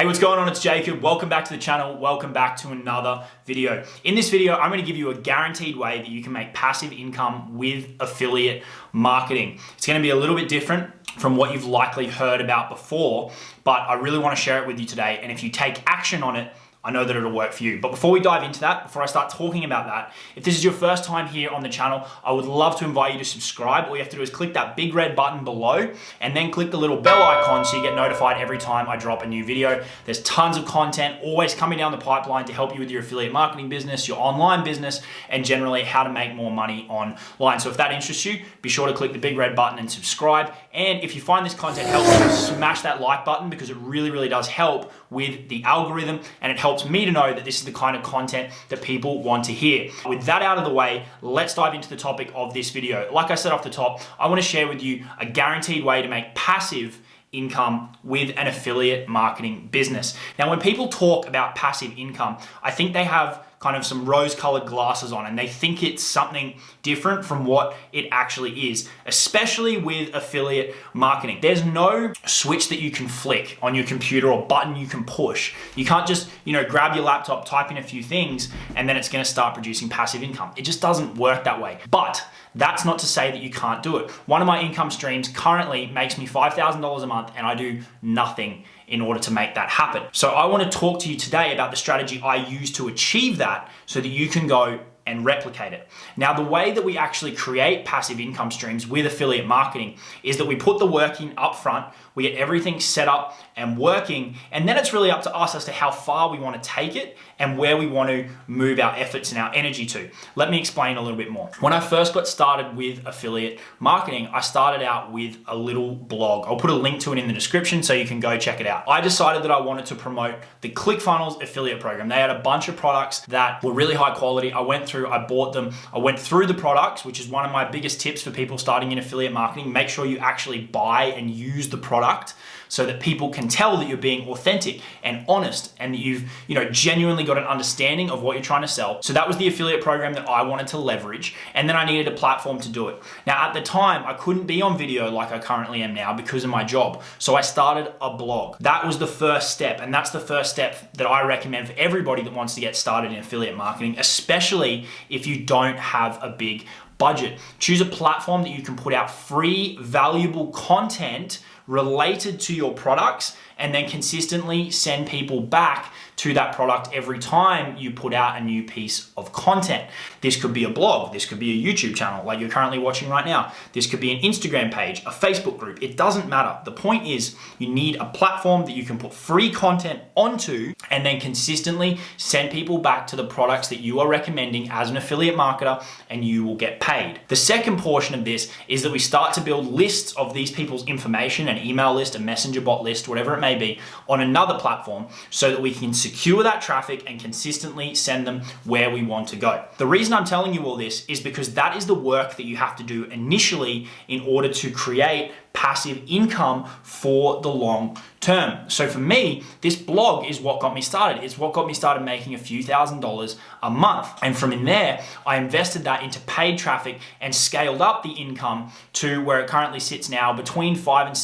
Hey, what's going on? It's Jacob. Welcome back to the channel. Welcome back to another video. In this video, I'm going to give you a guaranteed way that you can make passive income with affiliate marketing. It's going to be a little bit different from what you've likely heard about before, but I really want to share it with you today. And if you take action on it, I know that it'll work for you. But before we dive into that, before I start talking about that, if this is your first time here on the channel, I would love to invite you to subscribe. All you have to do is click that big red button below and then click the little bell icon so you get notified every time I drop a new video. There's tons of content always coming down the pipeline to help you with your affiliate marketing business, your online business, and generally how to make more money online. So if that interests you, be sure to click the big red button and subscribe. And if you find this content helpful, smash that like button because it really does help with the algorithm and it helps me to know that this is the kind of content that people want to hear. With that out of the way, let's dive into the topic of this video. Like I said off the top, I want to share with you a guaranteed way to make passive income with an affiliate marketing business. Now, when people talk about passive income, I think they have kind of some rose-colored glasses on and they think it's something different from what it actually is, especially with affiliate marketing. There's no switch that you can flick on your computer or button you can push. You can't just, grab your laptop, type in a few things, and then it's gonna start producing passive income. It just doesn't work that way. But that's not to say that you can't do it. One of my income streams currently makes me $5,000 a month and I do nothing in order to make that happen. So I want to talk to you today about the strategy I use to achieve that so that you can go and replicate it. Now, the way that we actually create passive income streams with affiliate marketing is that we put the work in up front, we get everything set up and working, and then it's really up to us as to how far we want to take it and where we want to move our efforts and our energy to. Let me explain a little bit more. When I first got started with affiliate marketing, I started out with a little blog. I'll put a link to it in the description so you can go check it out. I decided that I wanted to promote the ClickFunnels affiliate program. They had a bunch of products that were really high quality. I bought them. I went through the products, which is one of my biggest tips for people starting in affiliate marketing. Make sure you actually buy and use the product so that people can tell that you're being authentic and honest and that you've genuinely got an understanding of what you're trying to sell. So that was the affiliate program that I wanted to leverage, and then I needed a platform to do it. Now, at the time, I couldn't be on video like I currently am now because of my job. So I started a blog. That was the first step, and that's the first step that I recommend for everybody that wants to get started in affiliate marketing, especially if you don't have a big budget. Choose a platform that you can put out free, valuable content related to your products and then consistently send people back to that product every time you put out a new piece of content. This could be a blog, this could be a YouTube channel like you're currently watching right now. This could be an Instagram page, a Facebook group. It doesn't matter. The point is you need a platform that you can put free content onto and then consistently send people back to the products that you are recommending as an affiliate marketer, and you will get paid. The second portion of this is that we start to build lists of these people's information, an email list, a messenger bot list, whatever it may be, on another platform so that we can secure that traffic and consistently send them where we want to go. The reason I'm telling you all this is because that is the work that you have to do initially in order to create passive income for the long term. So for me, this blog is what got me started. It's what got me started making a few $1,000s a month. And from in there, I invested that into paid traffic and scaled up the income to where it currently sits now between $5,000 and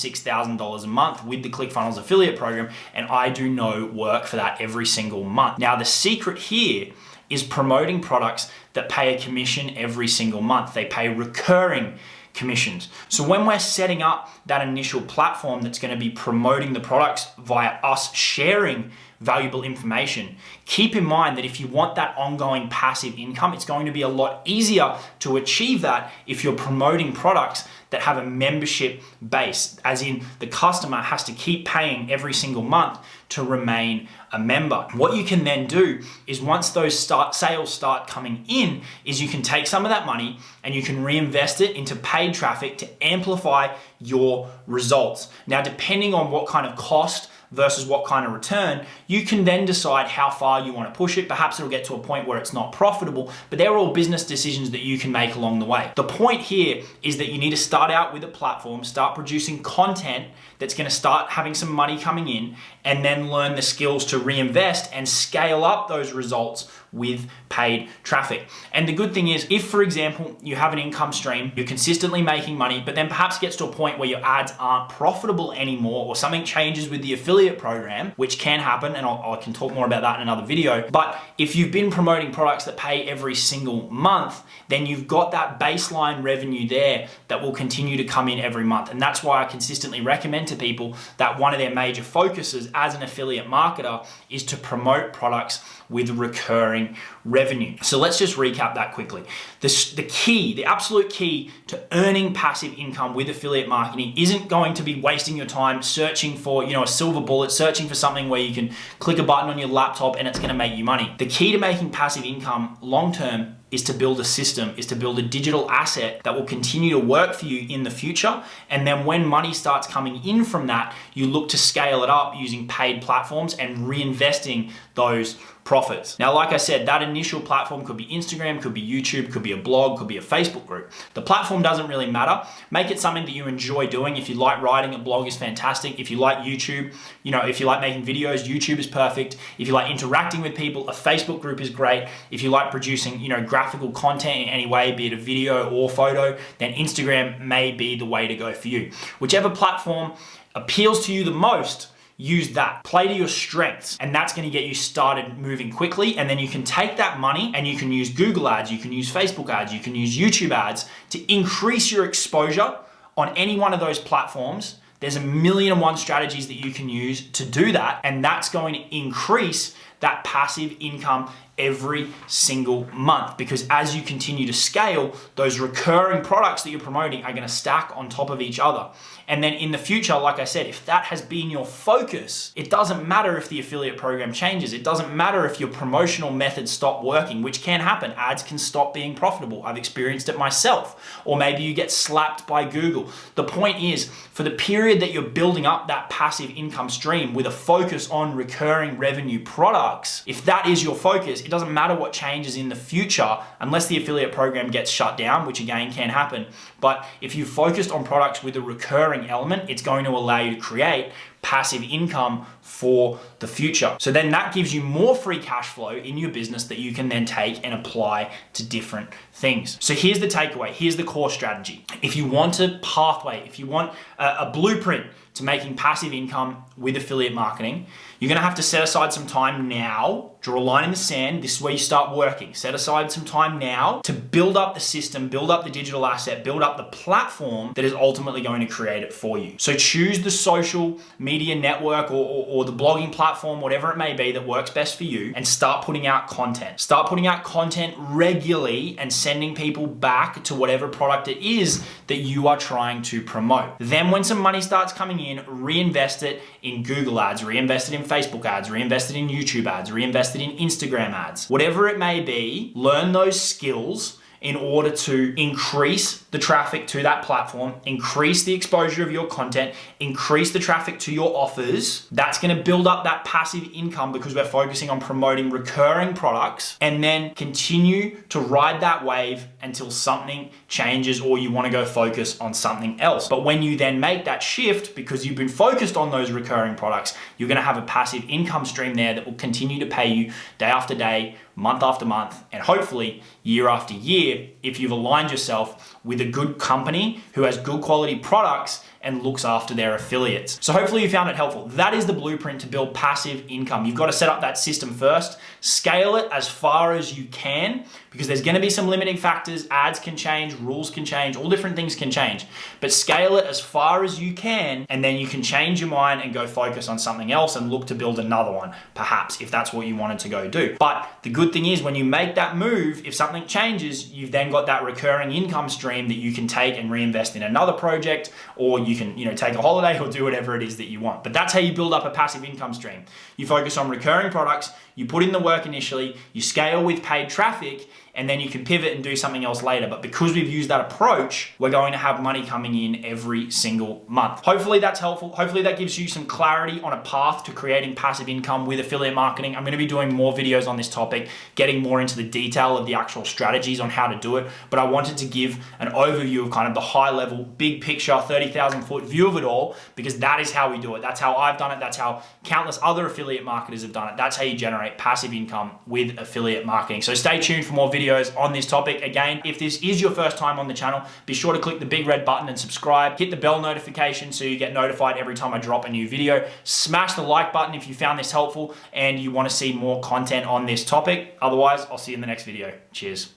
$6,000 a month with the ClickFunnels affiliate program. And I do no work for that every single month. Now, the secret here is promoting products that pay a commission every single month. They pay recurring commissions. So when we're setting up that initial platform that's going to be promoting the products via us sharing valuable information, keep in mind that if you want that ongoing passive income, it's going to be a lot easier to achieve that if you're promoting products that have a membership base, as in the customer has to keep paying every single month to remain a member. What you can then do is once those sales start coming in, is you can take some of that money and you can reinvest it into paid traffic to amplify your results. Now, depending on what kind of cost versus what kind of return, you can then decide how far you want to push it. Perhaps it'll get to a point where it's not profitable, but they're all business decisions that you can make along the way. The point here is that you need to start out with a platform, start producing content that's going to start having some money coming in, and then learn the skills to reinvest and scale up those results with paid traffic. And the good thing is, if for example, you have an income stream, you're consistently making money, but then perhaps gets to a point where your ads aren't profitable anymore, or something changes with the affiliate program, which can happen, and I can talk more about that in another video. But if you've been promoting products that pay every single month, then you've got that baseline revenue there that will continue to come in every month. And that's why I consistently recommend to people that one of their major focuses as an affiliate marketer is to promote products with recurring revenue. So let's just recap that quickly. The absolute key to earning passive income with affiliate marketing isn't going to be wasting your time searching for, a silver bullet, searching for something where you can click a button on your laptop and it's going to make you money. The key to making passive income long-term is to build a system, is to build a digital asset that will continue to work for you in the future. And then when money starts coming in from that, you look to scale it up using paid platforms and reinvesting those profits. Now, like I said, that initial platform could be Instagram, could be YouTube, could be a blog, could be a Facebook group. The platform doesn't really matter. Make it something that you enjoy doing. If you like writing, a blog is fantastic. If you like YouTube, if you like making videos, YouTube is perfect. If you like interacting with people, a Facebook group is great. If you like producing, graphical content in any way, be it a video or photo, then Instagram may be the way to go for you. Whichever platform appeals to you the most, use that. Play to your strengths, and that's going to get you started moving quickly. And then you can take that money and you can use Google ads, you can use Facebook ads, you can use YouTube ads to increase your exposure on any one of those platforms. There's 1,000,001 strategies that you can use to do that, and that's going to increase that passive income every single month, because as you continue to scale, those recurring products that you're promoting are going to stack on top of each other. And then in the future, like I said, if that has been your focus, it doesn't matter if the affiliate program changes. It doesn't matter if your promotional methods stop working, which can happen. Ads can stop being profitable. I've experienced it myself. Or maybe you get slapped by Google. The point is, for the period that you're building up that passive income stream with a focus on recurring revenue products, if that is your focus, it doesn't matter what changes in the future, unless the affiliate program gets shut down, which again can happen. But if you focused on products with a recurring element, it's going to allow you to create passive income for the future. So then that gives you more free cash flow in your business that you can then take and apply to different things. So here's the takeaway. Here's the core strategy. If you want a pathway, if you want a blueprint to making passive income with affiliate marketing, you're going to have to set aside some time now, draw a line in the sand. This is where you start working. Set aside some time now to build up the system, build up the digital asset, build up the platform that is ultimately going to create it for you. So choose the social media network or the blogging platform, whatever it may be that works best for you, and start putting out content. Start putting out content regularly and sending people back to whatever product it is that you are trying to promote. Then when some money starts coming in, reinvest it in Google ads, reinvest it in Facebook ads, reinvest it in YouTube ads, reinvest it in Instagram ads. Whatever it may be, learn those skills in order to increase the traffic to that platform, increase the exposure of your content, increase the traffic to your offers. That's going to build up that passive income because we're focusing on promoting recurring products, and then continue to ride that wave until something changes or you want to go focus on something else. But when you then make that shift, because you've been focused on those recurring products, you're going to have a passive income stream there that will continue to pay you day after day, month after month, and hopefully year after year if you've aligned yourself with a good company who has good quality products and looks after their affiliates. So hopefully you found it helpful. That is the blueprint to build passive income. You've got to set up that system first, scale it as far as you can, because there's going to be some limiting factors. Ads can change, rules can change, all different things can change. But scale it as far as you can, and then you can change your mind and go focus on something else and look to build another one, perhaps, if that's what you wanted to go do. But the good thing is when you make that move, if something changes, you've then got that recurring income stream that you can take and reinvest in another project, or you can, take a holiday or do whatever it is that you want. But that's how you build up a passive income stream. You focus on recurring products, you put in the work initially, you scale with paid traffic, and then you can pivot and do something else later. But because we've used that approach, we're going to have money coming in every single month. Hopefully that's helpful. Hopefully that gives you some clarity on a path to creating passive income with affiliate marketing. I'm going to be doing more videos on this topic, getting more into the detail of the actual strategies on how to do it. But I wanted to give an overview of kind of the high level, big picture, 30,000 foot view of it all, because that is how we do it. That's how I've done it. That's how countless other affiliate marketers have done it. That's how you generate passive income with affiliate marketing. So stay tuned for more videos on this topic. Again, if this is your first time on the channel, be sure to click the big red button and subscribe. Hit the bell notification so you get notified every time I drop a new video. Smash the like button if you found this helpful and you want to see more content on this topic. Otherwise, I'll see you in the next video. Cheers.